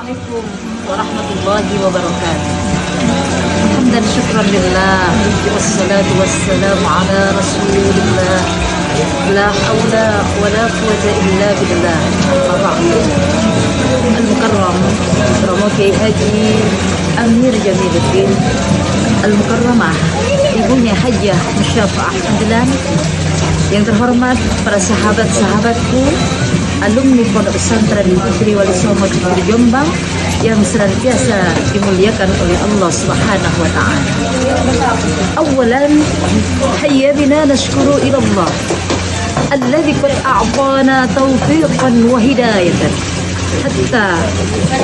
Assalamualaikum warahmatullahi wabarakatuh. Hamdan syukran lillah, wassalatu wassalamu ala rasulillah, la hawla wa la quwata illa billah. Al-Mukarram Romo Kiai Haji Amir Jamiluddin Al-Mukarramah, ibunya Hajjah Musyafa'ah Andalan. Yang terhormat para sahabat-sahabatku, alumni Pondok Pesantren Putri Wali Songo di Jombang yang senantiasa dimuliakan oleh Allah Subhanahu wa taala. Awalan, hayya bina nashkuru ila Allah alladzi qad a'tana taufiqan wa hidayatan hatta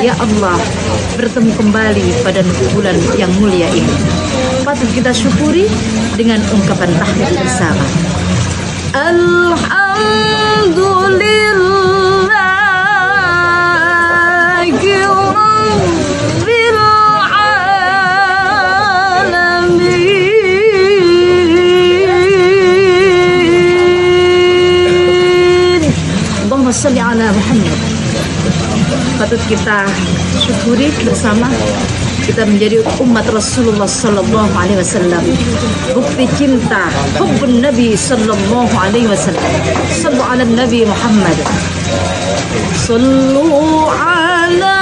ya Allah bertemu kembali pada bulan yang mulia ini. Patut kita syukuri dengan ungkapan tahmid bersama. Allahumma shalli ala Muhammad. Patut kita syukuri bersama, kita menjadi umat Rasulullah sallallahu alaihi wasallam. Bukti cinta hubbun Nabi sallallahu alaihi wasallam. Sallu ala Nabi Muhammad. Sallu ala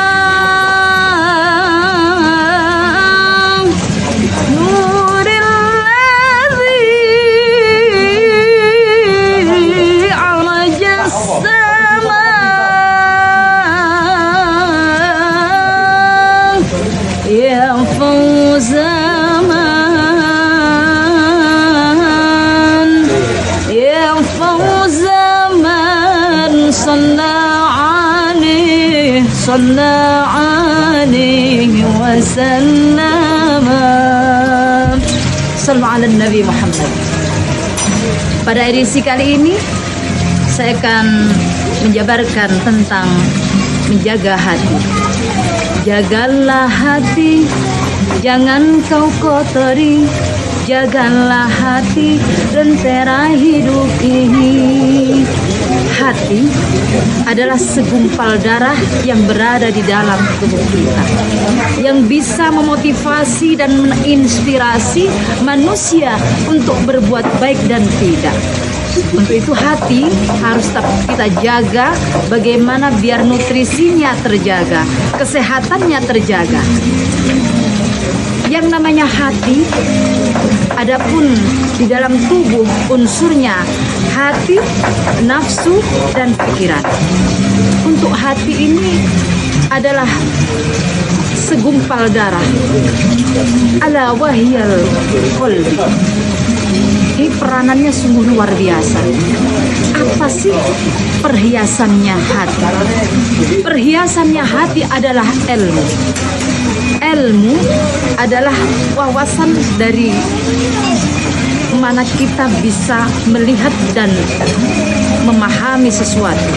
Sallallahu alaihi wasallam. Sallu ala Nabi Muhammad. Pada edisi kali ini saya akan menjabarkan tentang menjaga hati. Jagalah hati, jangan kau kotori. Jagalah hati, lentera hidup ini. Hati adalah segumpal darah yang berada di dalam tubuh kita, yang bisa memotivasi dan menginspirasi manusia untuk berbuat baik dan tidak. Untuk itu hati harus tetap kita jaga, bagaimana biar nutrisinya terjaga, kesehatannya terjaga. Yang namanya hati, adapun di dalam tubuh unsurnya hati, nafsu, dan pikiran. Untuk hati ini adalah segumpal darah. Ala wahyal qalbi. Ini peranannya sungguh luar biasa. Apa sih perhiasannya hati? Perhiasannya hati adalah ilmu. Ilmu adalah wawasan dari mana kita bisa melihat dan memahami sesuatu.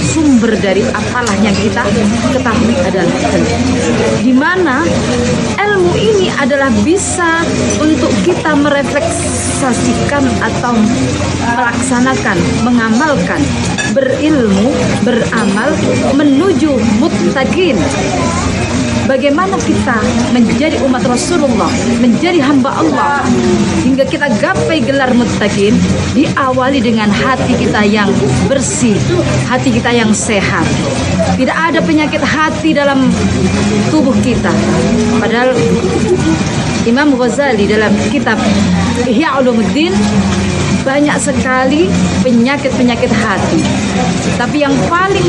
Sumber dari apalah yang kita ketahui adalah ilmu. Di mana ilmu ini adalah bisa untuk kita merefleksasikan atau melaksanakan, mengamalkan, berilmu, beramal menuju muttaqin. Bagaimana kita menjadi umat Rasulullah, menjadi hamba Allah, hingga kita gapai gelar muttaqin, diawali dengan hati kita yang bersih, hati kita yang sehat. Tidak ada penyakit hati dalam tubuh kita. Padahal Imam Ghazali dalam kitab Ihya Ulumuddin banyak sekali penyakit-penyakit hati. Tapi yang paling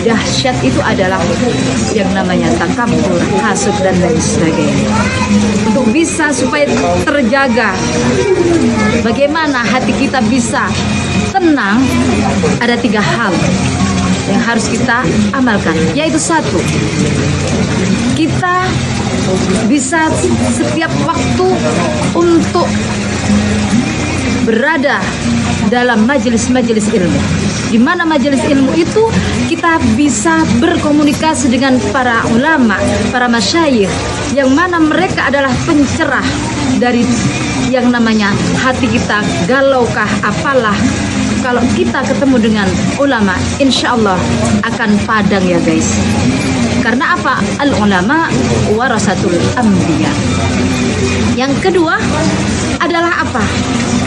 dahsyat itu adalah yang namanya takabur, hasud, dan lain sebagainya. Untuk bisa supaya terjaga, bagaimana hati kita bisa tenang, ada 3 hal yang harus kita amalkan. Yaitu 1, kita bisa setiap waktu untuk berada dalam majelis-majelis ilmu. Di mana majelis ilmu itu kita bisa berkomunikasi dengan para ulama, para masyayikh, yang mana mereka adalah pencerah dari yang namanya hati kita galaukah, apalah kalau kita ketemu dengan ulama, insya Allah akan padang ya guys. Karena apa? Al ulama warasatul anbiya. Yang kedua adalah apa?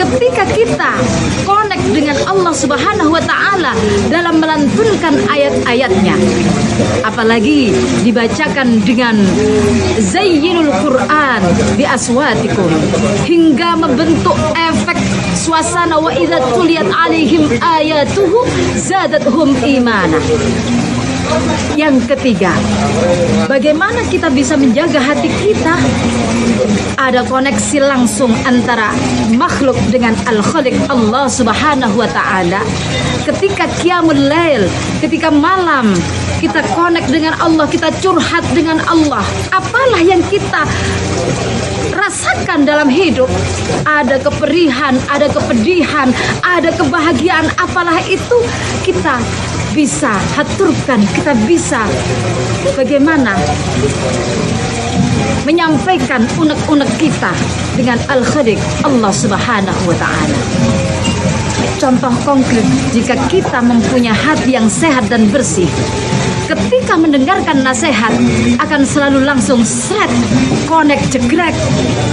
Ketika kita connect dengan Allah Subhanahu wa taala dalam melantunkan ayat-ayatnya, apalagi dibacakan dengan zayyinul Quran bi aswatikum, hingga membentuk efek suasana wa idza tuliyat alaihim ayatuhu zadatuhum imana. Yang ketiga, bagaimana kita bisa menjaga hati kita? Ada koneksi langsung antara makhluk dengan Al-Khaliq Allah Subhanahu wa taala. Ketika qiyamul lail, ketika malam kita connect dengan Allah, kita curhat dengan Allah. Apalah yang kita rasakan dalam hidup? Ada keperihan, ada kepedihan, ada kebahagiaan. Apalah itu kita bisa haturkan, kita bisa bagaimana menyampaikan unek-unek kita dengan Al-Khaliq Allah Subhanahu wa taala. Contoh konkret, jika kita mempunyai hati yang sehat dan bersih, ketika mendengarkan nasihat akan selalu langsung seret, connect, jegrek,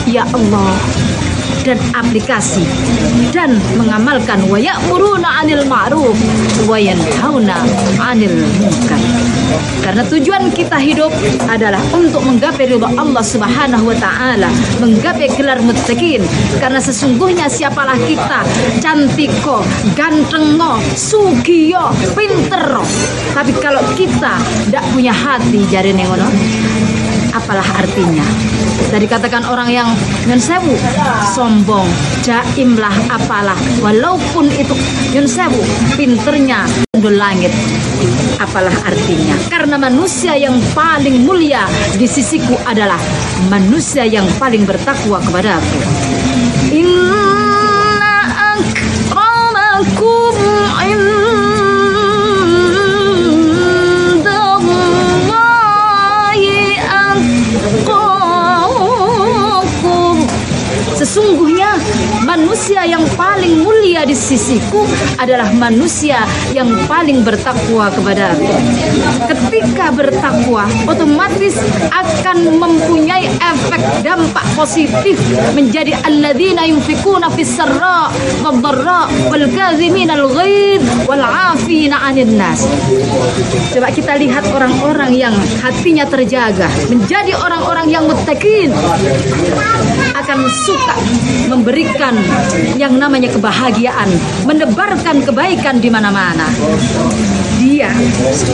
ya Allah, dan aplikasi dan mengamalkan wa ya'muruna 'anil ma'ruf wa yanhauna 'anil munkar. Karena tujuan kita hidup adalah untuk menggapai ridha Allah Subhanahu wa taala, menggapai gelar muttaqin. Karena sesungguhnya siapalah kita, cantiko, gantengo, sugiyo, pinter, tapi kalau kita tidak punya hati jari nengono, apalah artinya? Tadi katakan orang yang nyun sewu sombong, jaim lah apalah, walaupun itu nyun sewu pinternya ndol langit, apalah artinya? Karena manusia yang paling mulia di sisiku adalah manusia yang paling bertakwa kepadaku. Inna akramakum sesungguhnya manusia yang paling mulia di sisiku adalah manusia yang paling bertakwa kepadaku. Ketika bertakwa, otomatis akan mempunyai efek dampak positif menjadi alladzina yunfikuna fis sarra wad dharra wal kadziminal ghaidh wal 'afina 'anil nas. Coba kita lihat orang-orang yang hatinya terjaga, menjadi orang-orang yang muttaqin, akan suka memberikan yang namanya kebahagiaan, menebarkan kebaikan di mana-mana. Dia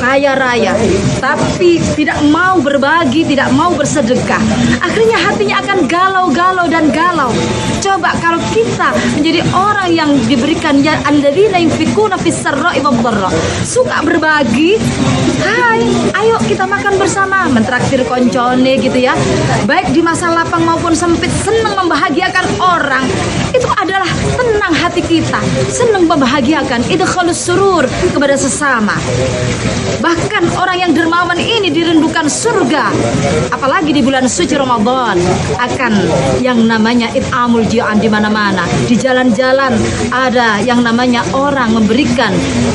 kaya raya, tapi tidak mau berbagi, tidak mau bersedekah. Akhirnya hatinya akan galau-galau dan galau. Coba kalau kita menjadi orang yang diberikan ya alladzina yunfikuna fis sarra'i wad dharra, suka berbagi. Hai, ayo kita makan bersama, mentraktir koncone gitu ya. Baik di masa lapang maupun sempit, senang membahagiakan orang. Itu adalah tenang hati kita, senang membahagiakan, idkhalus surur kepada sesama. Bahkan orang yang dermawan ini dirindukan surga. Apalagi di bulan suci Ramadan, akan yang namanya it'amul ji'an di mana-mana. Di jalan-jalan ada yang namanya orang memberikan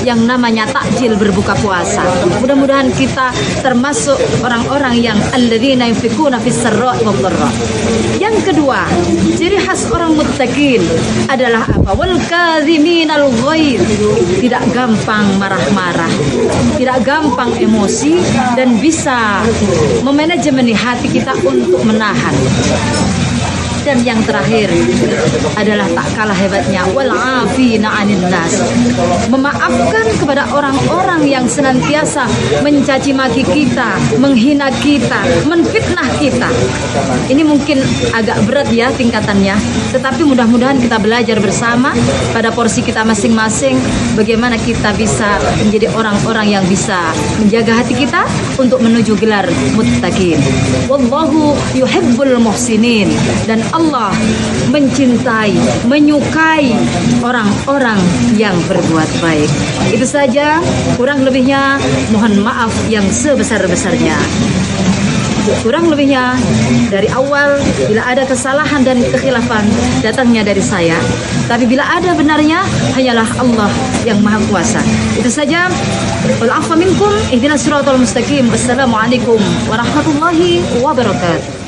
yang namanya takjil berbuka puasa. Mudah-mudahan kita termasuk orang-orang yang alladzina yunfikuna fis sarra'i wad dharra. Yang kedua, ciri khas orang muttaqin adalah apa? Wal kadziminal ghaidh, tidak gampang marah-marah, tidak gampang emosi, dan bisa memanajemen hati kita untuk menahan. Dan yang terakhir adalah tak kalah hebatnya wal 'afina 'anil nas, memaafkan kepada orang-orang yang senantiasa mencaci maki kita, menghina kita, menfitnah kita. Ini mungkin agak berat ya tingkatannya, tetapi mudah-mudahan kita belajar bersama pada porsi kita masing-masing bagaimana kita bisa menjadi orang-orang yang bisa menjaga hati kita untuk menuju gelar muttaqin. Wallahu yuhibbul muhsinin, dan Allah mencintai, menyukai orang-orang yang berbuat baik. Itu saja, kurang lebihnya mohon maaf yang sebesar-besarnya. Kurang lebihnya dari awal bila ada kesalahan dan kekhilafan datangnya dari saya. Tapi bila ada benarnya hanyalah Allah yang Maha Kuasa. Itu saja. Wal afwa minkum ihdinas siratal mustaqim. Wassalamualaikum warahmatullahi wabarakatuh.